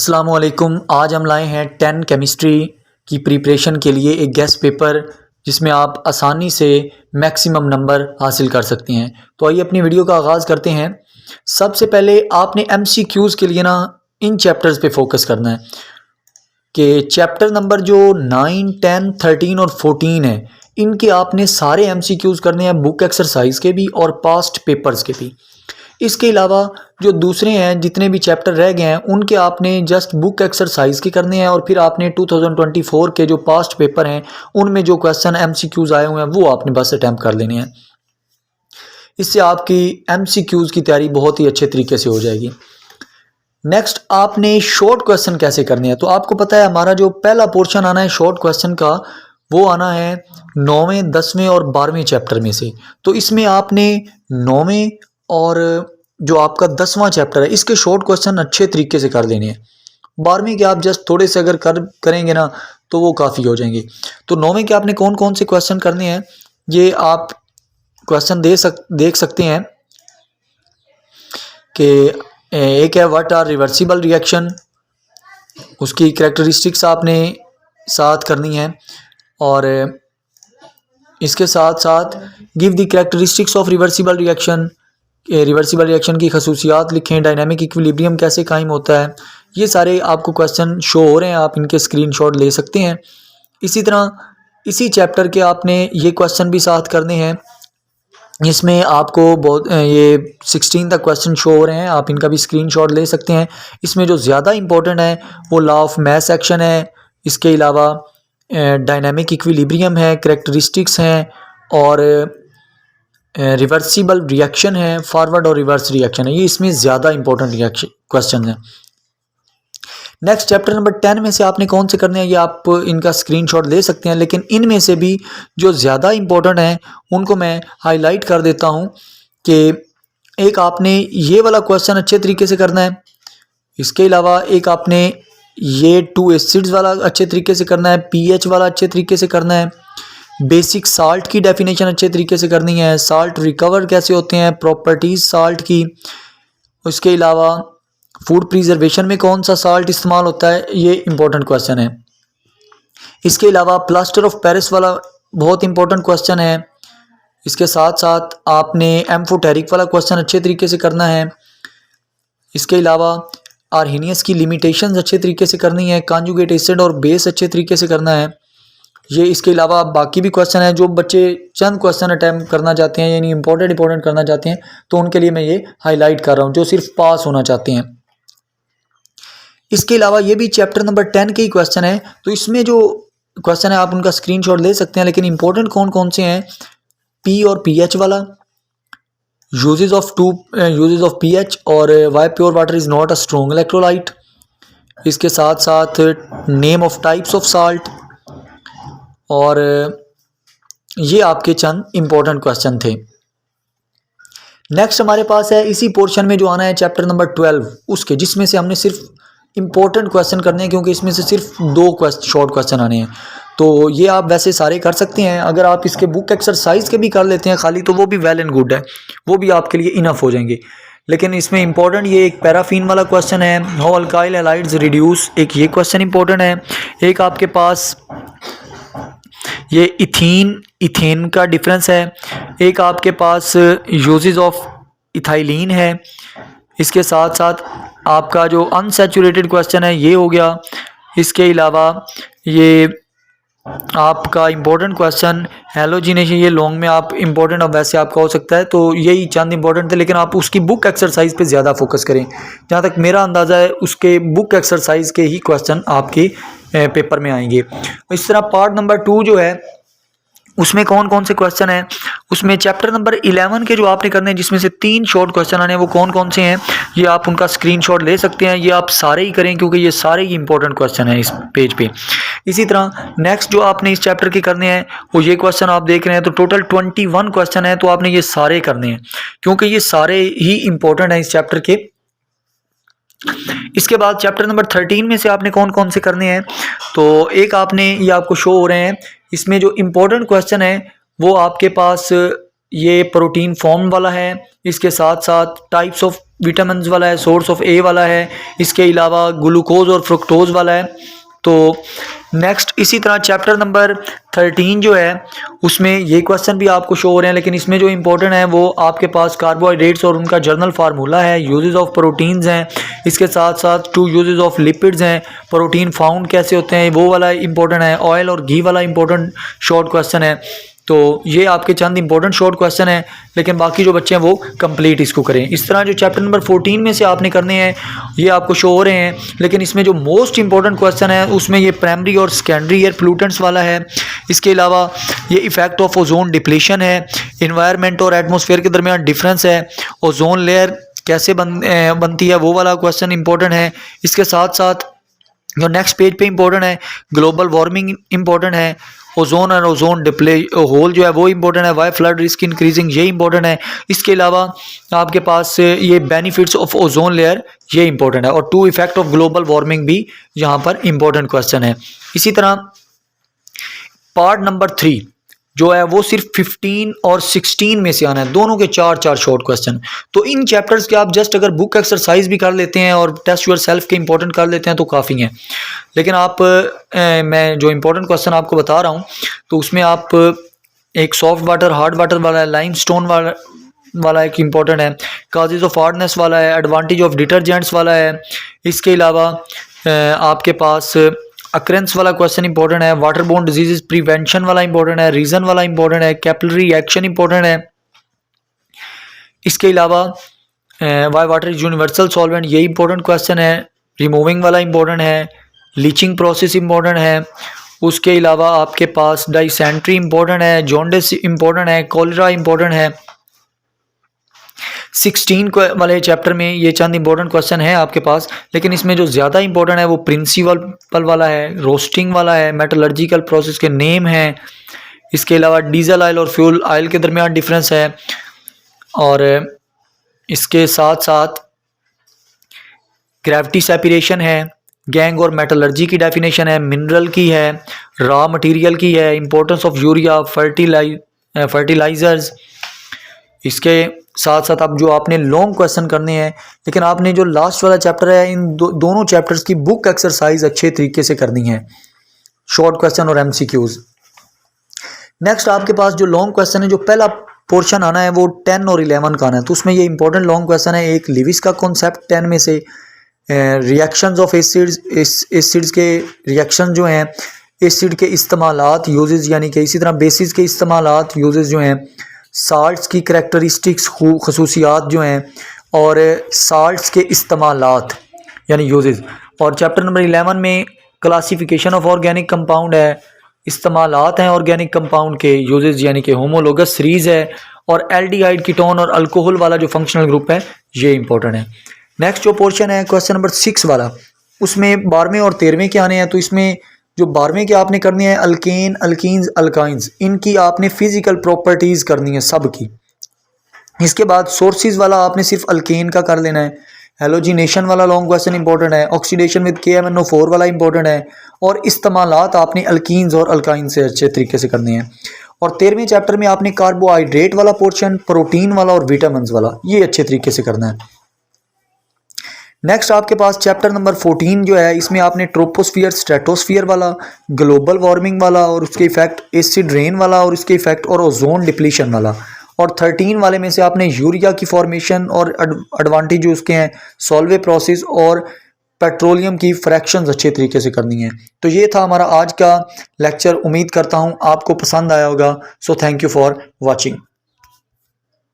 अस्सलामुअलैकुम। आज हम लाए हैं 10 केमिस्ट्री की प्रिपरेशन के लिए एक गेस्ट पेपर जिसमें आप आसानी से मैक्सिमम नंबर हासिल कर सकती हैं। तो आइए अपनी वीडियो का आगाज़ करते हैं। सबसे पहले आपने एमसीक्यूज़ के लिए इन चैप्टर्स पे फोकस करना है कि चैप्टर नंबर जो 9, 10, 13 और 14 है, इनके आपने सारे एमसीक्यूज़ करने हैं, बुक एक्सरसाइज के भी और पास्ट पेपर्स के भी। इसके अलावा जो दूसरे हैं जितने भी चैप्टर रह गए हैं उनके आपने जस्ट बुक एक्सरसाइज के करने हैं और फिर आपने 2024 के जो पास्ट पेपर हैं उनमें जो क्वेश्चन एमसीक्यूज़ आए हुए हैं वो आपने बस अटैम्प्ट कर लेने हैं। इससे आपकी एमसीक्यूज़ की तैयारी बहुत ही अच्छे तरीके से हो जाएगी। नेक्स्ट आपने शॉर्ट क्वेश्चन कैसे करने हैं। तो आपको पता है हमारा जो पहला पोर्शन आना है शॉर्ट क्वेश्चन का वो आना है 9वें, 10वें और 12वें चैप्टर में से। तो इसमें आपने 9वें और जो आपका 10वां चैप्टर है इसके शॉर्ट क्वेश्चन अच्छे तरीके से कर देने हैं। 12वें के आप जस्ट थोड़े से अगर करेंगे ना तो वो काफ़ी हो जाएंगे। तो 9वें के आपने कौन कौन से क्वेश्चन करने हैं ये आप क्वेश्चन देख सकते हैं कि एक है व्हाट आर रिवर्सिबल रिएक्शन, उसकी करैक्टरिस्टिक्स आपने साथ करनी है और इसके साथ साथ give the characteristics of reversible reaction, reversible reaction की खसूसियात लिखें, डायनामिक इक्विलिब्रियम कैसे कायम होता है। ये सारे आपको क्वेश्चन शो हो रहे हैं, आप इनके स्क्रीनशॉट ले सकते हैं। इसी तरह इसी चैप्टर के आपने ये क्वेश्चन भी साथ करने हैं। इसमें आपको बहुत ये 16 तक क्वेश्चन शो हो रहे हैं, आप इनका भी स्क्रीनशॉट ले सकते हैं। इसमें जो ज़्यादा इंपॉर्टेंट है वो लॉ ऑफ मास एक्शन है, इसके अलावा डायनामिक इक्विलिब्रियम है, करैक्टरिस्टिक्स हैं और रिवर्सिबल रिएक्शन है, फॉरवर्ड और रिवर्स रिएक्शन है। ये इसमें ज़्यादा इंपॉर्टेंट रिएक्शन क्वेश्चन है। नेक्स्ट चैप्टर नंबर 10 में से आपने कौन से करने हैं ये आप इनका स्क्रीनशॉट ले सकते हैं, लेकिन इनमें से भी जो ज़्यादा इंपॉर्टेंट हैं उनको मैं हाईलाइट कर देता हूं कि एक आपने ये वाला क्वेश्चन अच्छे तरीके से करना है। इसके अलावा एक आपने ये 2 एसिड्स वाला अच्छे तरीके से करना है, पीएच वाला अच्छे तरीके से करना है, बेसिक साल्ट की डेफिनेशन अच्छे तरीके से करनी है, साल्ट रिकवर कैसे होते हैं, प्रॉपर्टीज़ साल्ट की। उसके अलावा फूड प्रिजर्वेशन में कौन सा साल्ट इस्तेमाल होता है, ये इंपॉर्टेंट क्वेश्चन है। इसके अलावा प्लास्टर ऑफ पेरिस वाला बहुत इंपॉर्टेंट क्वेश्चन है। इसके साथ साथ आपने एम्फोटेरिक वाला क्वेश्चन अच्छे तरीके से करना है। इसके अलावा आर्हेनियस की लिमिटेशंस अच्छे तरीके से करनी है, कॉन्जुगेट एसिड और बेस अच्छे तरीके से करना है। ये इसके अलावा बाकी भी क्वेश्चन है जो बच्चे चंद क्वेश्चन अटैम्प्ट करना चाहते हैं यानी इंपॉर्टेंट करना चाहते हैं, तो उनके लिए मैं ये हाईलाइट कर रहा हूँ जो सिर्फ पास होना चाहते हैं। इसके अलावा ये भी चैप्टर नंबर 10 के ही क्वेश्चन है, तो इसमें जो क्वेश्चन है आप उनका स्क्रीनशॉट ले सकते हैं, लेकिन इंपॉर्टेंट कौन कौन से हैं, पी और पीएच वाला, यूजेस ऑफ पीएच और why pure water is not a strong electrolyte. इसके साथ साथ name of types of salt और ये आपके चंद इंपॉर्टेंट क्वेश्चन थे। नेक्स्ट हमारे पास है इसी पोर्शन में जो आना है चैप्टर नंबर 12 उसके, जिसमें से हमने सिर्फ इंपॉर्टेंट क्वेश्चन करने हैं क्योंकि इसमें से सिर्फ 2 शॉर्ट क्वेश्चन आने हैं। तो ये आप वैसे सारे कर सकते हैं, अगर आप इसके बुक एक्सरसाइज के भी कर लेते हैं खाली तो वो भी वेल एंड गुड है, वो भी आपके लिए इनफ हो जाएंगे। लेकिन इसमें इंपॉर्टेंट ये एक पैराफिन वाला क्वेश्चन है, हाउ अल्काइल हैलाइड्स रिड्यूस, एक ये क्वेश्चन इंपॉर्टेंट है। एक आपके पास ये इथेन का डिफरेंस है, एक आपके पास यूजेस ऑफ इथाइलिन है। इसके साथ साथ आपका जो अनसैचुरेटेड क्वेश्चन है ये हो गया। इसके अलावा ये आपका इंपॉर्टेंट क्वेश्चन हैलोजिनेशन, ये लॉन्ग में आप इंपॉर्टेंट अब वैसे आपका हो सकता है, तो यही चंद इंपॉर्टेंट थे, लेकिन आप उसकी बुक एक्सरसाइज पे ज़्यादा फोकस करें। जहाँ तक मेरा अंदाज़ा है उसके बुक एक्सरसाइज के ही क्वेश्चन आपके पेपर में आएंगे। इस तरह पार्ट नंबर 2 जो है उसमें कौन कौन से क्वेश्चन हैं, उसमें चैप्टर नंबर 11 के जो आपने करने हैं जिसमें से 3 शॉर्ट क्वेश्चन आने हैं वो कौन कौन से हैं ये आप उनका स्क्रीनशॉट ले सकते हैं। ये आप सारे ही करें क्योंकि ये सारे ही इंपॉर्टेंट क्वेश्चन हैं इस पेज पे। इसी तरह नेक्स्ट जो आपने इस चैप्टर के करने हैं वो ये क्वेश्चन आप देख रहे हैं, तो टोटल 21 क्वेश्चन है, तो आपने ये सारे करने हैं क्योंकि ये सारे ही इंपॉर्टेंट हैं इस चैप्टर के। इसके बाद चैप्टर नंबर 13 में से आपने कौन कौन से करने हैं, तो एक आपने ये आपको शो हो रहे हैं, इसमें जो इम्पोर्टेंट क्वेश्चन है वो आपके पास ये प्रोटीन फॉर्म वाला है, इसके साथ साथ टाइप्स ऑफ विटामिन वाला है, सोर्स ऑफ ए वाला है, इसके अलावा ग्लूकोज और फ्रुक्टोज वाला है। तो नेक्स्ट इसी तरह चैप्टर नंबर 13 जो है उसमें ये क्वेश्चन भी आपको शो हो रहे हैं, लेकिन इसमें जो इंपॉर्टेंट है वो आपके पास कार्बोहाइड्रेट्स और उनका जर्नल फार्मूला है, यूजेस ऑफ प्रोटीन्स हैं, इसके साथ साथ 2 यूजेस ऑफ लिपिड्स हैं, प्रोटीन फाउंड कैसे होते हैं वो वाला इंपॉर्टेंट है, ऑयल और घी वाला इंपॉर्टेंट शॉर्ट क्वेश्चन है। तो ये आपके चंद इंपॉर्टेंट शॉर्ट क्वेश्चन है, लेकिन बाकी जो बच्चे हैं वो कंप्लीट इसको करें। इस तरह जो चैप्टर नंबर 14 में से आपने करने हैं ये आपको शो हो रहे हैं, लेकिन इसमें जो मोस्ट इंपॉर्टेंट क्वेश्चन है उसमें ये प्राइमरी और सेकेंडरी एयर पोल्यूटेंट्स वाला है। इसके अलावा ये इफेक्ट ऑफ ओजोन डिप्लीशन है, इन्वायरमेंट और एटमॉस्फेयर के दरमियान डिफरेंस है, ओजोन लेयर कैसे बनती है वो वाला क्वेश्चन इंपॉर्टेंट है। इसके साथ साथ जो नेक्स्ट पेज पे इंपॉर्टेंट है ग्लोबल वार्मिंग इंपॉर्टेंट है, ओजोन और ओजोन डिप्ले होल जो है वो इंपॉर्टेंट है, वाई फ्लड रिस्क इंक्रीजिंग ये इंपॉर्टेंट है। इसके अलावा आपके पास ये बेनिफिट्स ऑफ ओजोन लेयर ये इंपॉर्टेंट है, और 2 इफेक्ट ऑफ ग्लोबल वार्मिंग भी यहाँ पर इंपॉर्टेंट क्वेश्चन है। इसी तरह पार्ट नंबर 3 जो है वो सिर्फ 15 और 16 में से आना है, दोनों के 4 शॉर्ट क्वेश्चन। तो इन चैप्टर्स के आप जस्ट अगर बुक एक्सरसाइज भी कर लेते हैं और टेस्ट योर सेल्फ के इंपॉर्टेंट कर लेते हैं तो काफ़ी हैं। लेकिन आप मैं जो इंपॉर्टेंट क्वेश्चन आपको बता रहा हूँ तो उसमें आप एक सॉफ्ट वाटर हार्ड वाटर वाला है, लाइम स्टोन वाला एक इंपॉर्टेंट है, काजेज ऑफ हार्डनेस वाला है, एडवांटेज ऑफ डिटर्जेंट्स वाला है। इसके अलावा आपके पास अक्रेंस वाला क्वेश्चन इंपॉर्टेंट है, वाटर बोर्न डिजीजेस प्रिवेंशन वाला इंपॉर्टेंट है, रीजन वाला इंपॉर्टेंट है, कैपिलरी एक्शन इंपॉर्टेंट है। इसके अलावा Y water is universal solvent ये इंपॉर्टेंट क्वेश्चन है, रिमूविंग वाला इंपॉर्टेंट है, लीचिंग प्रोसेस इंपॉर्टेंट है। उसके अलावा आपके पास डाइसेंट्री इंपॉर्टेंट है, जॉन्डिस इंपॉर्टेंट है, कॉलेरा इंपॉर्टेंट है। 16 वाले चैप्टर में ये चंद इंपॉर्टेंट क्वेश्चन है आपके पास, लेकिन इसमें जो ज़्यादा इंपॉर्टेंट है वो प्रिंसिपल वाला है, रोस्टिंग वाला है, मेटलर्जिकल प्रोसेस के नेम हैं। इसके अलावा डीजल ऑयल और फ्यूल ऑयल के दरमियान डिफरेंस है, और इसके साथ साथ ग्रेविटी सेपरेशन है, गैंग और मेटलर्जी की डेफिनेशन है, मिनरल की है, रॉ मटेरियल की है, इंपॉर्टेंस ऑफ यूरिया, फर्टिलाइजर्स। इसके साथ साथ अब जो आपने लॉन्ग क्वेश्चन करने हैं, लेकिन आपने जो लास्ट वाला चैप्टर है इन दोनों चैप्टर्स की बुक एक्सरसाइज अच्छे तरीके से करनी है, शॉर्ट क्वेश्चन और MCQs। नेक्स्ट आपके पास जो लॉन्ग क्वेश्चन है, जो पहला पोर्शन आना है वो 10 और 11 का आना है, तो उसमें ये इंपॉर्टेंट लॉन्ग क्वेश्चन है। एक लिविस का कॉन्सेप्ट 10 में से, रिएक्शंस ऑफ एसिड्स के रिएक्शन जो हैं, एसिड के इस्तेमालात यूजेस, यानी कि इसी तरह बेसिस के इस्तेमालात यूजेस जो हैं, साल्ट्स की करैक्टरिस्टिक्स खसूसियात जो हैं, और साल्ट्स के इस्तेमालात यानी यूजेस। और चैप्टर नंबर 11 में क्लासिफिकेशन ऑफ ऑर्गेनिक कंपाउंड है, इस्तेमालात हैं ऑर्गेनिक कंपाउंड के, यूजेस यानी कि होमोलोगस सीरीज़ है, और एल्डिहाइड कीटोन और अल्कोहल वाला जो फंक्शनल ग्रुप है ये इंपॉर्टेंट है। नेक्स्ट जो पोर्शन है क्वेश्चन नंबर 6 वाला, उसमें 12वें और 13वें के आने हैं। तो इसमें जो 12वें के आपने करनी है अल्केन, अल्कीन्स, अल्काइंस, इनकी आपने फिजिकल प्रॉपर्टीज़ करनी है सब की। इसके बाद सोर्सेज वाला आपने सिर्फ अल्केन का कर लेना है, हेलोजिनेशन वाला लॉन्ग क्वेश्चन इंपॉर्टेंट है, ऑक्सीडेशन विद KMnO4 वाला इंपॉर्टेंट है, और इस्तेमालात आपने अल्कीन्स और अल्काइन से अच्छे तरीके से करने हैं। और 13वें चैप्टर में आपने कार्बोहाइड्रेट वाला पोर्शन, प्रोटीन वाला और विटामिन वाला ये अच्छे तरीके से करना है। नेक्स्ट आपके पास चैप्टर नंबर 14 जो है, इसमें आपने ट्रोपोस्फियर, स्ट्रेटोस्फियर वाला, ग्लोबल वार्मिंग वाला और उसके इफेक्ट, एसिड रेन वाला और उसके इफेक्ट, और ओजोन डिप्लीशन वाला। और 13 वाले में से आपने यूरिया की फॉर्मेशन और एडवांटेज जो उसके हैं, सॉल्वे प्रोसेस और पेट्रोलियम की फ्रैक्शंस अच्छे तरीके से करनी है। तो ये था हमारा आज का लेक्चर। उम्मीद करता हूँ आपको पसंद आया होगा। So thank you for watching.